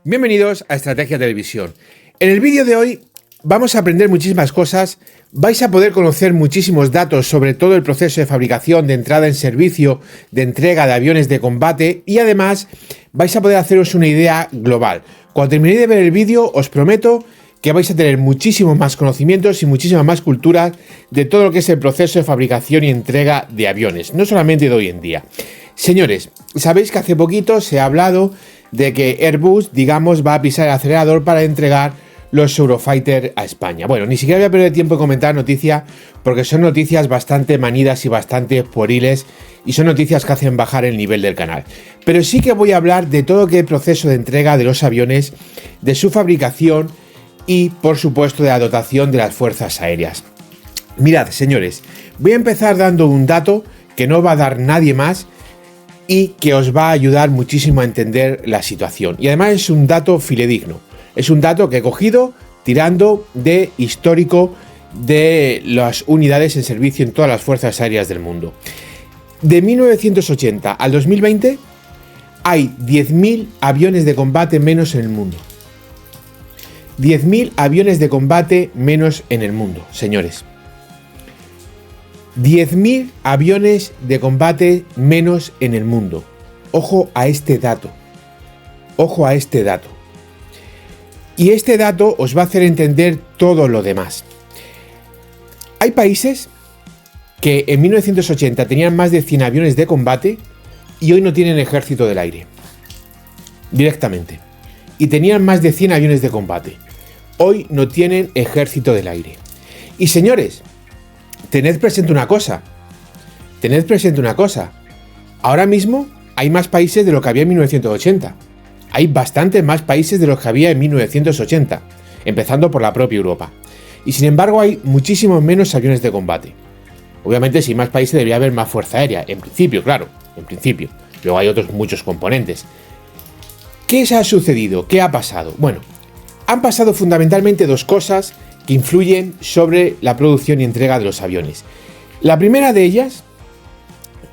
Bienvenidos a Estrategia Televisión. En el vídeo de hoy vamos a aprender muchísimas cosas, vais a poder conocer muchísimos datos sobre todo el proceso de fabricación, de entrada en servicio, de entrega de aviones de combate y además vais a poder haceros una idea global. Cuando terminéis de ver el vídeo os prometo que vais a tener muchísimos más conocimientos y muchísima más cultura de todo lo que es el proceso de fabricación y entrega de aviones, no solamente de hoy en día. Señores, sabéis que hace poquito se ha hablado de que Airbus, digamos, va a pisar el acelerador para entregar los Eurofighter a España. Bueno, ni siquiera voy a perder tiempo en comentar noticias porque son noticias bastante manidas y bastante pueriles y son noticias que hacen bajar el nivel del canal. Pero sí que voy a hablar de todo el proceso de entrega de los aviones, de su fabricación y, por supuesto, de la dotación de las fuerzas aéreas. Mirad, señores, voy a empezar dando un dato que no va a dar nadie más y que os va a ayudar muchísimo a entender la situación. Y además es un dato fidedigno. Es un dato que he cogido tirando de histórico de las unidades en servicio en todas las fuerzas aéreas del mundo. De 1980 al 2020 hay 10.000 aviones de combate menos en el mundo. 10.000 aviones de combate menos en el mundo, señores. 10.000 aviones de combate menos en el mundo. Ojo a este dato. Ojo a este dato. Y este dato os va a hacer entender todo lo demás. Hay países que en 1980 tenían más de 100 aviones de combate y hoy no tienen ejército del aire. Directamente. Y tenían más de 100 aviones de combate. Hoy no tienen ejército del aire. Y señores, tened presente una cosa. Tened presente una cosa. Ahora mismo hay más países de lo que había en 1980. Hay bastantes más países de los que había en 1980, empezando por la propia Europa. Y sin embargo hay muchísimos menos aviones de combate. Obviamente si hay más países debería haber más fuerza aérea, en principio, claro, en principio. Luego hay otros muchos componentes. ¿Qué se ha sucedido? ¿Qué ha pasado? Bueno, han pasado fundamentalmente dos cosas que influyen sobre la producción y entrega de los aviones. La primera de ellas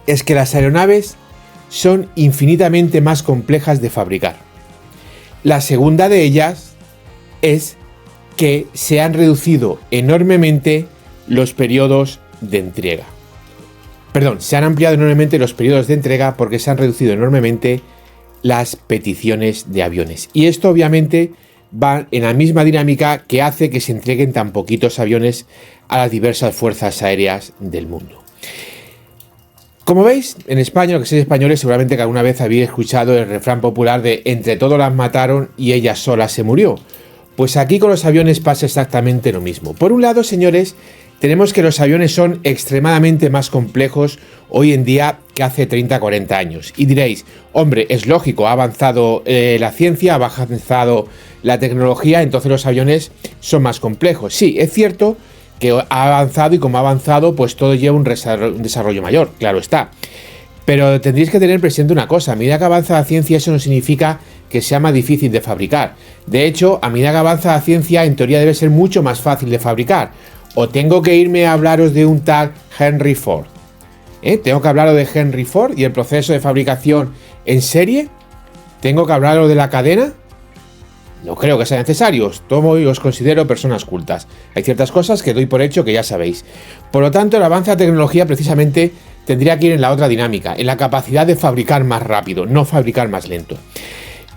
es que las aeronaves son infinitamente más complejas de fabricar. La segunda de ellas es que se han reducido enormemente los periodos de entrega. Perdón, se han ampliado enormemente los periodos de entrega porque se han reducido enormemente las peticiones de aviones. Y esto obviamente va en la misma dinámica que hace que se entreguen tan poquitos aviones a las diversas fuerzas aéreas del mundo. Como veis, en España, lo que sois españoles, seguramente que alguna vez habéis escuchado el refrán popular de entre todos las mataron y ella sola se murió. Pues aquí con los aviones pasa exactamente lo mismo. Por un lado, señores, tenemos que los aviones son extremadamente más complejos hoy en día que hace 30-40 años. Y diréis, hombre, es lógico, ha avanzado la ciencia, ha avanzado la tecnología, entonces los aviones son más complejos. Sí, es cierto que ha avanzado y como ha avanzado, pues todo lleva un desarrollo mayor, claro está. Pero tendréis que tener presente una cosa, a medida que avanza la ciencia eso no significa que sea más difícil de fabricar. De hecho, a medida que avanza la ciencia, en teoría debe ser mucho más fácil de fabricar. O tengo que irme a hablaros de un tal Henry Ford. ¿Tengo que hablaros de Henry Ford y el proceso de fabricación en serie? ¿Tengo que hablaros de la cadena? No creo que sea necesario, os tomo y os considero personas cultas. Hay ciertas cosas que doy por hecho que ya sabéis. Por lo tanto, el avance de la tecnología precisamente tendría que ir en la otra dinámica, en la capacidad de fabricar más rápido, no fabricar más lento.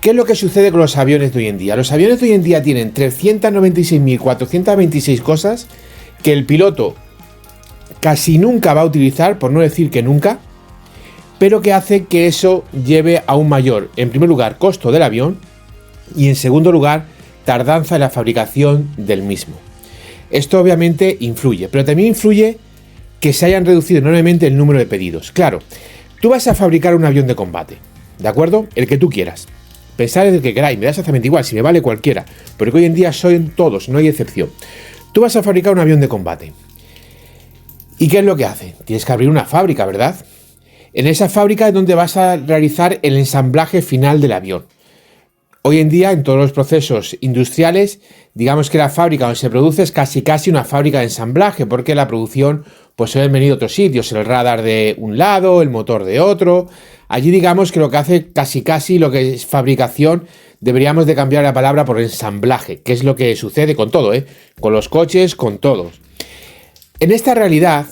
¿Qué es lo que sucede con los aviones de hoy en día? Los aviones de hoy en día tienen 396.426 cosas que el piloto casi nunca va a utilizar, por no decir que nunca, pero que hace que eso lleve a un mayor, en primer lugar, costo del avión, y en segundo lugar, tardanza en la fabricación del mismo. Esto obviamente influye, pero también influye que se hayan reducido enormemente el número de pedidos. Claro, tú vas a fabricar un avión de combate, ¿de acuerdo? El que tú quieras. Pensad en el que queráis, me da exactamente igual, si me vale cualquiera, porque hoy en día son todos, no hay excepción. Tú vas a fabricar un avión de combate. ¿Y qué es lo que hace? Tienes que abrir una fábrica, ¿verdad? En esa fábrica es donde vas a realizar el ensamblaje final del avión. Hoy en día, en todos los procesos industriales, digamos que la fábrica donde se produce es casi una fábrica de ensamblaje, porque la producción pues suelen venir de otros sitios, el radar de un lado, el motor de otro. Allí digamos que lo que hace casi lo que es fabricación deberíamos de cambiar la palabra por ensamblaje, que es lo que sucede con todo, con los coches, con todos. En esta realidad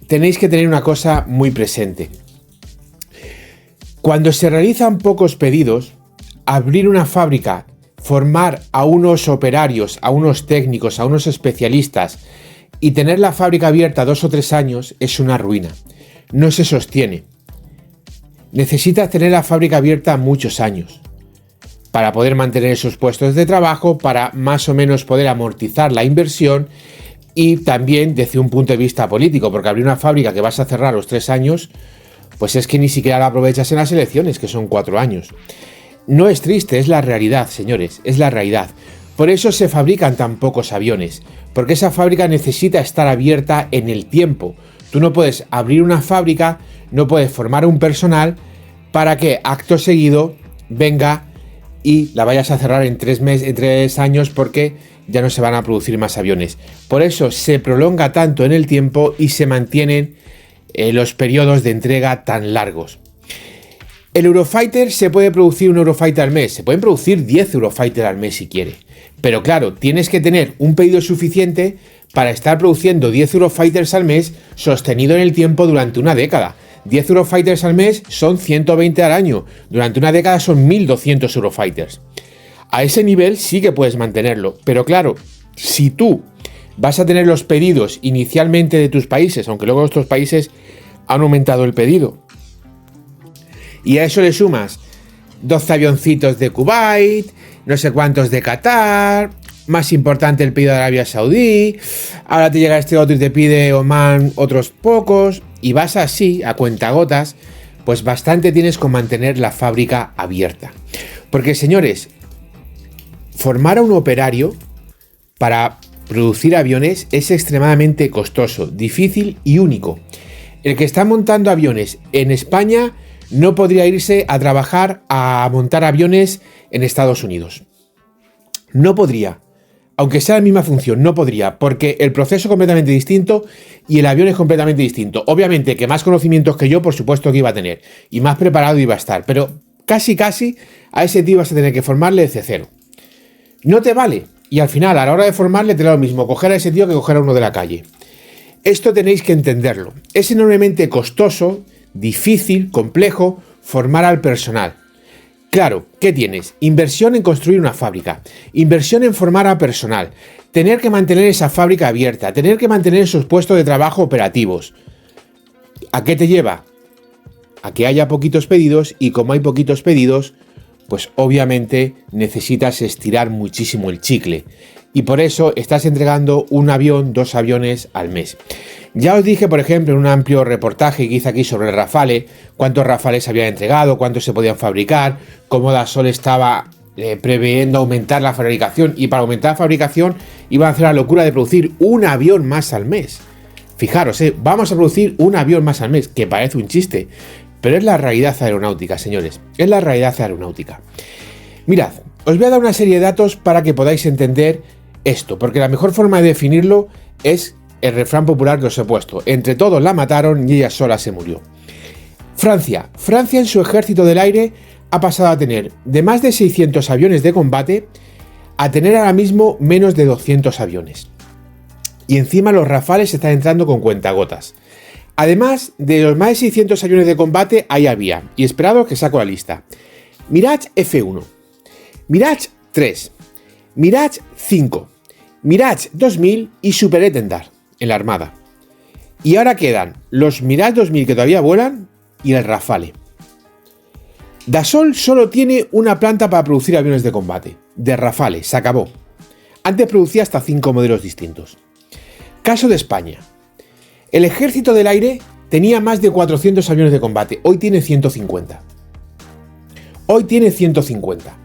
tenéis que tener una cosa muy presente. Cuando se realizan pocos pedidos, abrir una fábrica, formar a unos operarios, a unos técnicos, a unos especialistas y tener la fábrica abierta 2 o 3 años es una ruina. No se sostiene. Necesitas tener la fábrica abierta muchos años para poder mantener esos puestos de trabajo, para más o menos poder amortizar la inversión y también desde un punto de vista político, porque abrir una fábrica que vas a cerrar a los 3 años, pues es que ni siquiera la aprovechas en las elecciones, que son 4 años. No es triste, es la realidad, señores, es la realidad. Por eso se fabrican tan pocos aviones, porque esa fábrica necesita estar abierta en el tiempo. Tú no puedes abrir una fábrica, no puedes formar un personal para que acto seguido venga y la vayas a cerrar en 3 años porque ya no se van a producir más aviones. Por eso se prolonga tanto en el tiempo y se mantienen los periodos de entrega tan largos. El Eurofighter se puede producir un Eurofighter al mes, se pueden producir 10 Eurofighter al mes si quiere. Pero claro, tienes que tener un pedido suficiente para estar produciendo 10 Eurofighters al mes sostenido en el tiempo durante una década. 10 Eurofighters al mes son 120 al año, durante una década son 1200 Eurofighters. A ese nivel sí que puedes mantenerlo, pero claro, si tú vas a tener los pedidos inicialmente de tus países, aunque luego otros países han aumentado el pedido, y a eso le sumas 12 avioncitos de Kuwait, no sé cuántos de Qatar, más importante el pedido de Arabia Saudí, ahora te llega este otro y te pide Oman otros pocos, y vas así, a cuentagotas, pues bastante tienes con mantener la fábrica abierta. Porque, señores, formar a un operario para producir aviones es extremadamente costoso, difícil y único. El que está montando aviones en España no podría irse a trabajar a montar aviones en Estados Unidos. No podría. Aunque sea la misma función, no podría, porque el proceso es completamente distinto y el avión es completamente distinto. Obviamente que más conocimientos que yo, por supuesto que iba a tener, y más preparado iba a estar, pero casi a ese tío vas a tener que formarle desde cero. No te vale, y al final, a la hora de formarle, te da lo mismo coger a ese tío que coger a uno de la calle. Esto tenéis que entenderlo. Es enormemente costoso, difícil, complejo, formar al personal. Claro, ¿qué tienes? Inversión en construir una fábrica, inversión en formar a personal, tener que mantener esa fábrica abierta, tener que mantener esos puestos de trabajo operativos. ¿A qué te lleva? A que haya poquitos pedidos y como hay poquitos pedidos, pues obviamente necesitas estirar muchísimo el chicle. Y por eso estás entregando un avión, 2 aviones al mes. Ya os dije, por ejemplo, en un amplio reportaje que hice aquí sobre el Rafale, cuántos Rafales habían entregado, cuántos se podían fabricar, cómo Dassault estaba previendo aumentar la fabricación, y para aumentar la fabricación iban a hacer la locura de producir un avión más al mes. Fijaros, vamos a producir un avión más al mes, que parece un chiste, pero es la realidad aeronáutica, señores, es la realidad aeronáutica. Mirad, os voy a dar una serie de datos para que podáis entender esto, porque la mejor forma de definirlo es el refrán popular que os he puesto: entre todos la mataron y ella sola se murió. Francia en su ejército del aire ha pasado a tener de más de 600 aviones de combate a tener ahora mismo menos de 200 aviones. Y encima los Rafales están entrando con cuentagotas. Además de los más de 600 aviones de combate, ahí había, y esperad que saco la lista: Mirage F1, Mirage 3, Mirage 5, Mirage 2000 y Super Étendard en la Armada. Y ahora quedan los Mirage 2000 que todavía vuelan y el Rafale. Dassault solo tiene una planta para producir aviones de combate, de Rafale, se acabó. Antes producía hasta 5 modelos distintos. Caso de España. El ejército del aire tenía más de 400 aviones de combate, hoy tiene 150. Hoy tiene 150.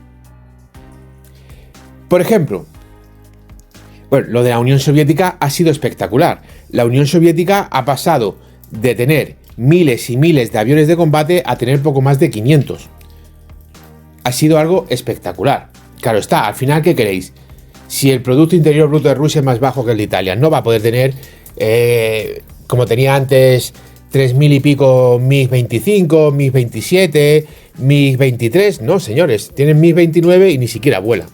Por ejemplo, bueno, lo de la Unión Soviética ha sido espectacular. La Unión Soviética ha pasado de tener miles y miles de aviones de combate a tener poco más de 500. Ha sido algo espectacular. Claro está, al final, ¿qué queréis? Si el Producto Interior Bruto de Rusia es más bajo que el de Italia, no va a poder tener, como tenía antes 3.000 y pico MiG-25, MiG-27, MiG-23. No, señores, tienen MiG-29 y ni siquiera vuelan.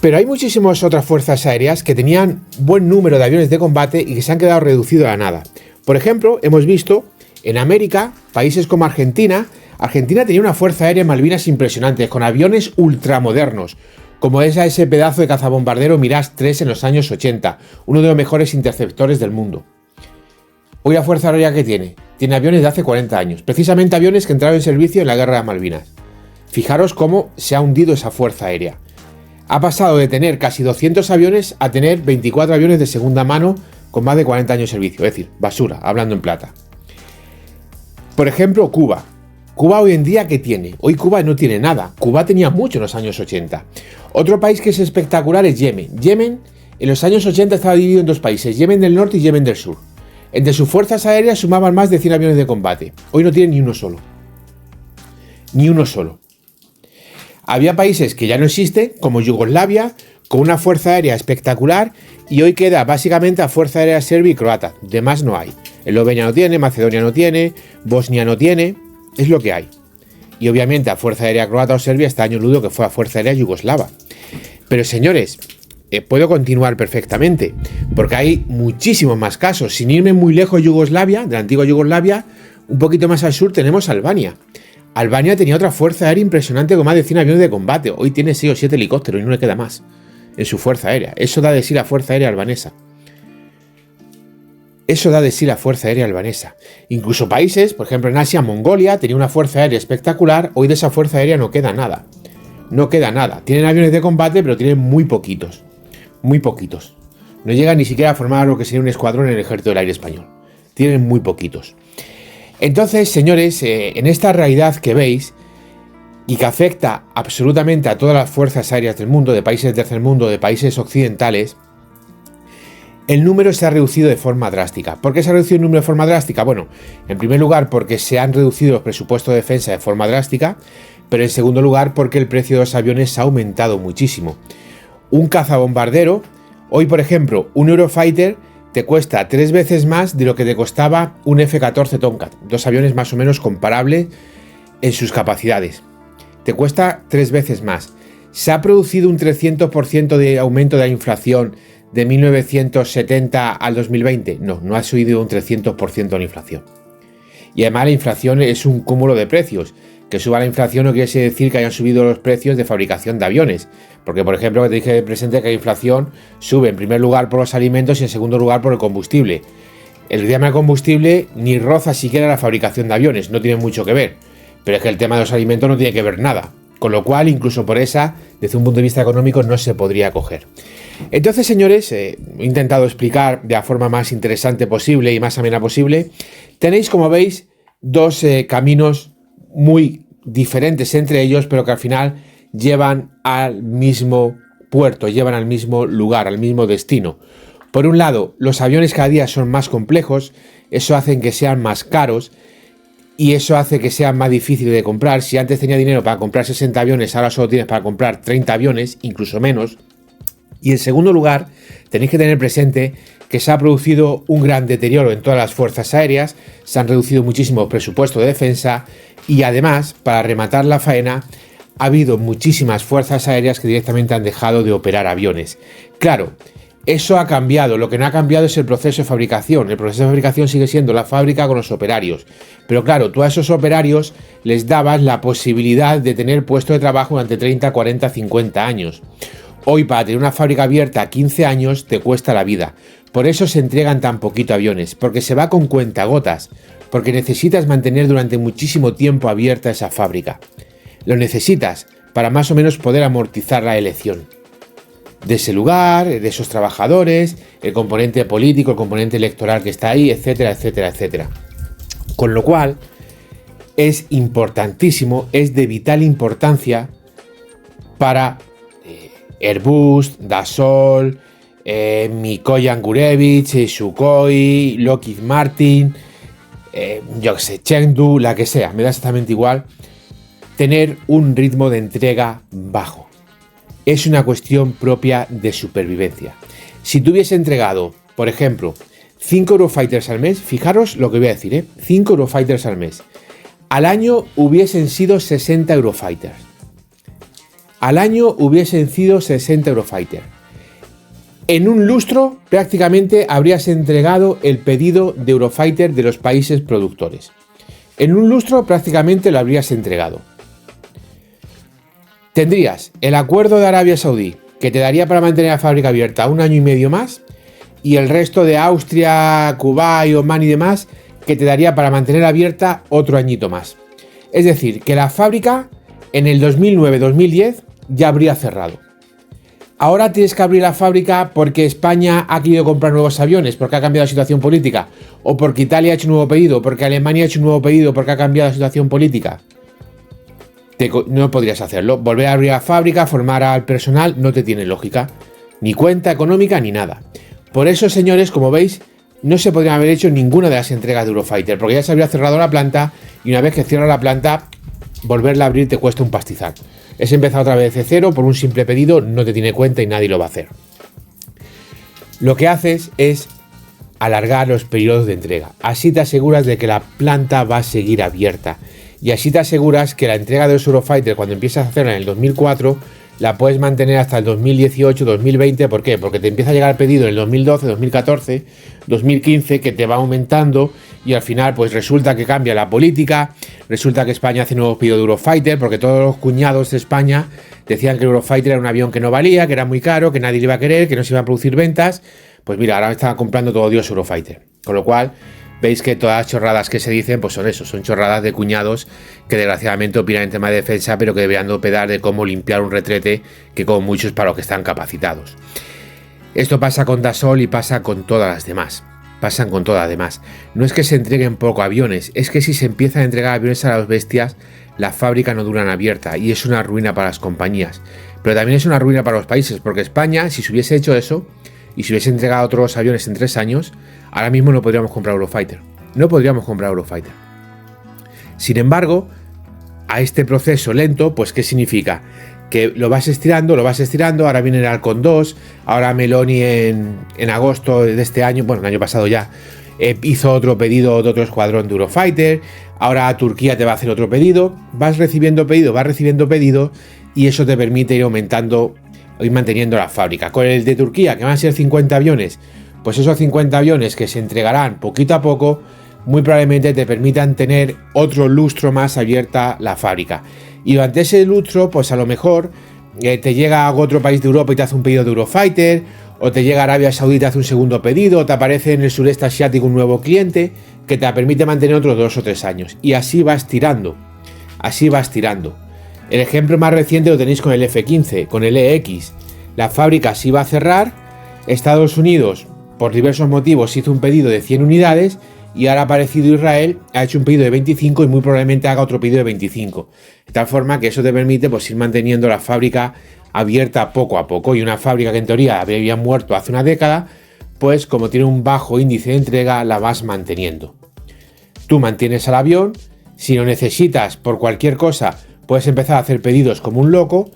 Pero hay muchísimas otras fuerzas aéreas que tenían buen número de aviones de combate y que se han quedado reducidos a nada. Por ejemplo, hemos visto en América, países como Argentina. Argentina tenía una fuerza aérea en Malvinas impresionante, con aviones ultramodernos, como es ese pedazo de cazabombardero Mirage 3 en los años 80, uno de los mejores interceptores del mundo. Hoy la fuerza aérea que tiene aviones de hace 40 años, precisamente aviones que entraron en servicio en la guerra de Malvinas. Fijaros cómo se ha hundido esa fuerza aérea. Ha pasado de tener casi 200 aviones a tener 24 aviones de segunda mano con más de 40 años de servicio, es decir, basura, hablando en plata. Por ejemplo, Cuba. Cuba hoy en día, ¿qué tiene? Hoy Cuba no tiene nada. Cuba tenía mucho en los años 80. Otro país que es espectacular es Yemen. Yemen en los años 80 estaba dividido en dos países, Yemen del Norte y Yemen del Sur. Entre sus fuerzas aéreas sumaban más de 100 aviones de combate. Hoy no tiene ni uno solo. Ni uno solo. Había países que ya no existen, como Yugoslavia, con una fuerza aérea espectacular, y hoy queda básicamente a fuerza aérea serbia y croata. De más no hay. Eslovenia no tiene, Macedonia no tiene, Bosnia no tiene. Es lo que hay. Y obviamente a fuerza aérea croata o serbia este año ludo que fue a fuerza aérea yugoslava. Pero señores, puedo continuar perfectamente, porque hay muchísimos más casos. Sin irme muy lejos, Yugoslavia, de la antigua Yugoslavia, un poquito más al sur tenemos Albania. Albania tenía otra fuerza aérea impresionante con más de 100 aviones de combate. Hoy tiene 6 o 7 helicópteros y no le queda más en su fuerza aérea. Eso da de sí la fuerza aérea albanesa. Eso da de sí la fuerza aérea albanesa. Incluso países, por ejemplo en Asia, Mongolia tenía una fuerza aérea espectacular. Hoy de esa fuerza aérea no queda nada. No queda nada. Tienen aviones de combate, pero tienen muy poquitos. Muy poquitos. No llegan ni siquiera a formar lo que sería un escuadrón en el ejército del aire español. Tienen muy poquitos. Entonces, señores, en esta realidad que veis y que afecta absolutamente a todas las fuerzas aéreas del mundo, de países del tercer mundo, de países occidentales, el número se ha reducido de forma drástica. ¿Por qué se ha reducido el número de forma drástica? Bueno, en primer lugar porque se han reducido los presupuestos de defensa de forma drástica, pero en segundo lugar porque el precio de los aviones ha aumentado muchísimo. Un cazabombardero, hoy por ejemplo, un Eurofighter te cuesta 3 veces más de lo que te costaba un F-14 Tomcat, dos aviones más o menos comparables en sus capacidades. Te cuesta 3 veces más. ¿Se ha producido un 300% de aumento de la inflación de 1970 al 2020? No, no ha subido un 300% la inflación. Y además la inflación es un cúmulo de precios. Que suba la inflación no quiere decir que hayan subido los precios de fabricación de aviones. Porque, por ejemplo, te dije de presente que la inflación sube en primer lugar por los alimentos y en segundo lugar por el combustible. El tema del combustible ni roza siquiera la fabricación de aviones, no tiene mucho que ver. Pero es que el tema de los alimentos no tiene que ver nada. Con lo cual, incluso por esa, desde un punto de vista económico, no se podría coger. Entonces, señores, he intentado explicar de la forma más interesante posible y más amena posible. Tenéis, como veis, dos caminos muy diferentes entre ellos, pero que al final llevan al mismo puerto, llevan al mismo lugar, al mismo destino. Por un lado, los aviones cada día son más complejos, eso hace que sean más caros y eso hace que sean más difíciles de comprar. Si antes tenía dinero para comprar 60 aviones, ahora solo tienes para comprar 30 aviones, incluso menos. Y en segundo lugar, tenéis que tener presente que se ha producido un gran deterioro en todas las fuerzas aéreas, se han reducido muchísimo el presupuesto de defensa y además, para rematar la faena, ha habido muchísimas fuerzas aéreas que directamente han dejado de operar aviones. Claro, eso ha cambiado, lo que no ha cambiado es el proceso de fabricación. El proceso de fabricación sigue siendo la fábrica con los operarios. Pero claro, tú a esos operarios les dabas la posibilidad de tener puesto de trabajo durante 30, 40, 50 años. Hoy para tener una fábrica abierta a 15 años te cuesta la vida. Por eso se entregan tan poquito aviones, porque se va con cuentagotas, porque necesitas mantener durante muchísimo tiempo abierta esa fábrica. Lo necesitas para más o menos poder amortizar la elección de ese lugar, de esos trabajadores, el componente político, el componente electoral que está ahí, etcétera, etcétera, etcétera. Con lo cual, es importantísimo, es de vital importancia para Airbus, Dassault, Mikoyan Gurevich, Sukhoi, Lockheed Martin, yo que sé, Chengdu, la que sea, me da exactamente igual, tener un ritmo de entrega bajo. Es una cuestión propia de supervivencia. Si tú hubiese entregado, por ejemplo, 5 Eurofighters al mes, fijaros lo que voy a decir, 5 Eurofighters al mes. Al año hubiesen sido 60 Eurofighters. Al año hubiesen sido 60 Eurofighters. En un lustro prácticamente habrías entregado el pedido de Eurofighter de los países productores. En un lustro prácticamente lo habrías entregado. Tendrías el acuerdo de Arabia Saudí, que te daría para mantener la fábrica abierta 1 año y medio más, y el resto de Austria, Kuwait, Omán y demás, que te daría para mantener abierta otro añito más. Es decir, que la fábrica en el 2009-2010 ya habría cerrado. Ahora tienes que abrir la fábrica porque España ha querido comprar nuevos aviones, porque ha cambiado la situación política, o porque Italia ha hecho un nuevo pedido, o porque Alemania ha hecho un nuevo pedido, porque ha cambiado la situación política. No podrías hacerlo. Volver a abrir la fábrica, formar al personal, no te tiene lógica. Ni cuenta económica ni nada. Por eso, señores, como veis, no se podrían haber hecho ninguna de las entregas de Eurofighter, porque ya se habría cerrado la planta y una vez que cierra la planta, volverla a abrir te cuesta un pastizal. Es empezar otra vez de cero por un simple pedido, no te tiene cuenta y nadie lo va a hacer. Lo que haces es alargar los periodos de entrega. Así te aseguras de que la planta va a seguir abierta. Y así te aseguras que la entrega de los Eurofighter, cuando empiezas a hacerla en el 2004, la puedes mantener hasta el 2018, 2020. ¿Por qué? Porque te empieza a llegar el pedido en el 2012, 2014, 2015, que te va aumentando y al final pues resulta que cambia la política, resulta que España hace nuevos pedidos de Eurofighter, porque todos los cuñados de España decían que el Eurofighter era un avión que no valía, que era muy caro, que nadie le iba a querer, que no se iban a producir ventas. Pues mira, ahora estaba comprando todo Dios Eurofighter. Con lo cual, veis que todas las chorradas que se dicen, pues son eso, son chorradas de cuñados que desgraciadamente opinan en tema de defensa, pero que deberían de opinar de cómo limpiar un retrete, que como muchos para los que están capacitados. Esto pasa con Dassault y pasa con todas las demás. Pasan con todas las demás. No es que se entreguen poco aviones, es que si se empiezan a entregar aviones a las bestias, la fábrica no duran abierta y es una ruina para las compañías. Pero también es una ruina para los países, porque España, si se hubiese hecho eso, y si hubiese entregado otros aviones en 3 años, ahora mismo no podríamos comprar Eurofighter. No podríamos comprar Eurofighter. Sin embargo, a este proceso lento, pues ¿qué significa? Que lo vas estirando, ahora viene el Halcón 2, ahora Meloni en agosto de este año, bueno, el año pasado ya, hizo otro pedido de otro escuadrón de Eurofighter, ahora Turquía te va a hacer otro pedido, vas recibiendo pedido y eso te permite ir aumentando, ir manteniendo la fábrica. Con el de Turquía, que van a ser 50 aviones, pues esos 50 aviones que se entregarán poquito a poco, muy probablemente te permitan tener otro lustro más abierta la fábrica. Y durante ese lustro, pues a lo mejor te llega a otro país de Europa y te hace un pedido de Eurofighter, o te llega Arabia Saudí y te hace un segundo pedido, o te aparece en el sureste asiático un nuevo cliente que te permite mantener otros 2 o 3 años. Y así vas tirando. El ejemplo más reciente lo tenéis con el F-15, con el EX. La fábrica se iba a cerrar, Estados Unidos, por diversos motivos, hizo un pedido de 100 unidades y ahora ha aparecido Israel, ha hecho un pedido de 25 y muy probablemente haga otro pedido de 25. De tal forma que eso te permite pues, ir manteniendo la fábrica abierta poco a poco, y una fábrica que en teoría había muerto hace una década, pues como tiene un bajo índice de entrega, la vas manteniendo. Tú mantienes al avión, si lo necesitas por cualquier cosa, puedes empezar a hacer pedidos como un loco.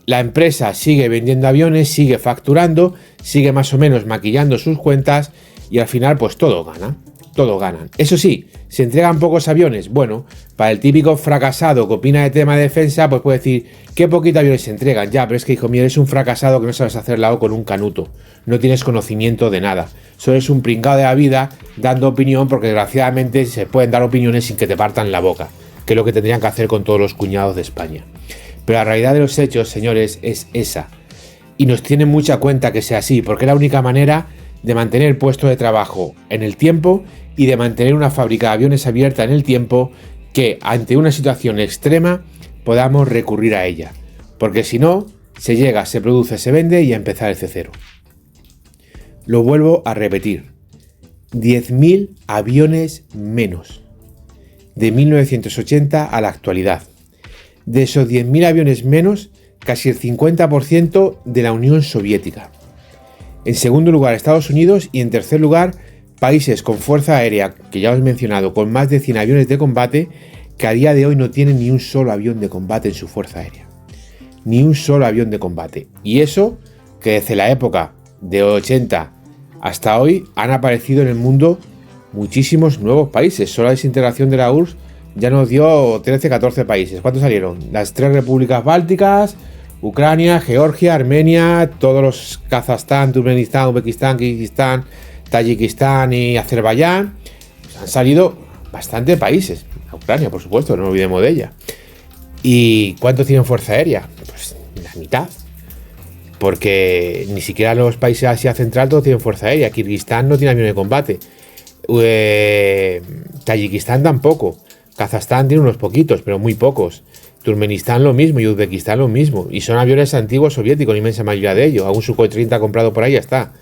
La empresa sigue vendiendo aviones, sigue facturando, sigue más o menos maquillando sus cuentas y al final pues todo ganan. Eso sí, se entregan pocos aviones. Bueno, para el típico fracasado que opina de tema de defensa, pues puede decir, qué poquitos aviones se entregan. Ya, pero es que, hijo mío, eres un fracasado que no sabes hacer la O con un canuto. No tienes conocimiento de nada. Solo eres un pringado de la vida dando opinión, porque desgraciadamente se pueden dar opiniones sin que te partan la boca, que es lo que tendrían que hacer con todos los cuñados de España. Pero la realidad de los hechos, señores, es esa. Y nos tiene mucha cuenta que sea así, porque es la única manera de mantener puestos de trabajo en el tiempo y de mantener una fábrica de aviones abierta en el tiempo, que ante una situación extrema podamos recurrir a ella. Porque si no, se llega, se produce, se vende y a empezar desde cero. Lo vuelvo a repetir. 10.000 aviones menos. De 1980 a la actualidad. De esos 10.000 aviones menos, casi el 50% de la Unión Soviética. En segundo lugar, Estados Unidos, y en tercer lugar, países con fuerza aérea, que ya os he mencionado, con más de 100 aviones de combate, que a día de hoy no tienen ni un solo avión de combate en su fuerza aérea. Ni un solo avión de combate. Y eso, que desde la época de 80 Hasta hoy han aparecido en el mundo muchísimos nuevos países. Solo la desintegración de la URSS ya nos dio 13-14 países. ¿Cuántos salieron? Las 3 repúblicas bálticas, Ucrania, Georgia, Armenia, todos los Kazajstán, Turkmenistán, Uzbekistán, Kirguistán, Tayikistán y Azerbaiyán. Pues han salido bastantes países. Ucrania, por supuesto, no nos olvidemos de ella. ¿Y cuántos tienen fuerza aérea? Pues la mitad. Porque ni siquiera los países de Asia Central todos tienen fuerza aérea. Kirguistán no tiene aviones de combate. Tayikistán tampoco. Kazajstán tiene unos poquitos, pero muy pocos. Turkmenistán lo mismo y Uzbekistán lo mismo. Y son aviones antiguos soviéticos, la inmensa mayoría de ellos. Algún Sukhoi 30 comprado por ahí ya está.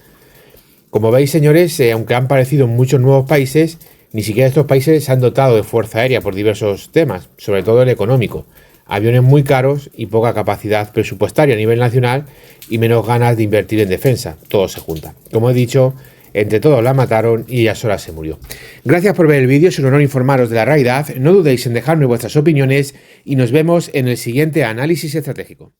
Como veis, señores, aunque han aparecido muchos nuevos países, ni siquiera estos países se han dotado de fuerza aérea por diversos temas, sobre todo el económico. Aviones muy caros y poca capacidad presupuestaria a nivel nacional y menos ganas de invertir en defensa. Todo se junta. Como he dicho, entre todos la mataron y ella sola se murió. Gracias por ver el vídeo, es un honor informaros de la realidad. No dudéis en dejarme vuestras opiniones y nos vemos en el siguiente análisis estratégico.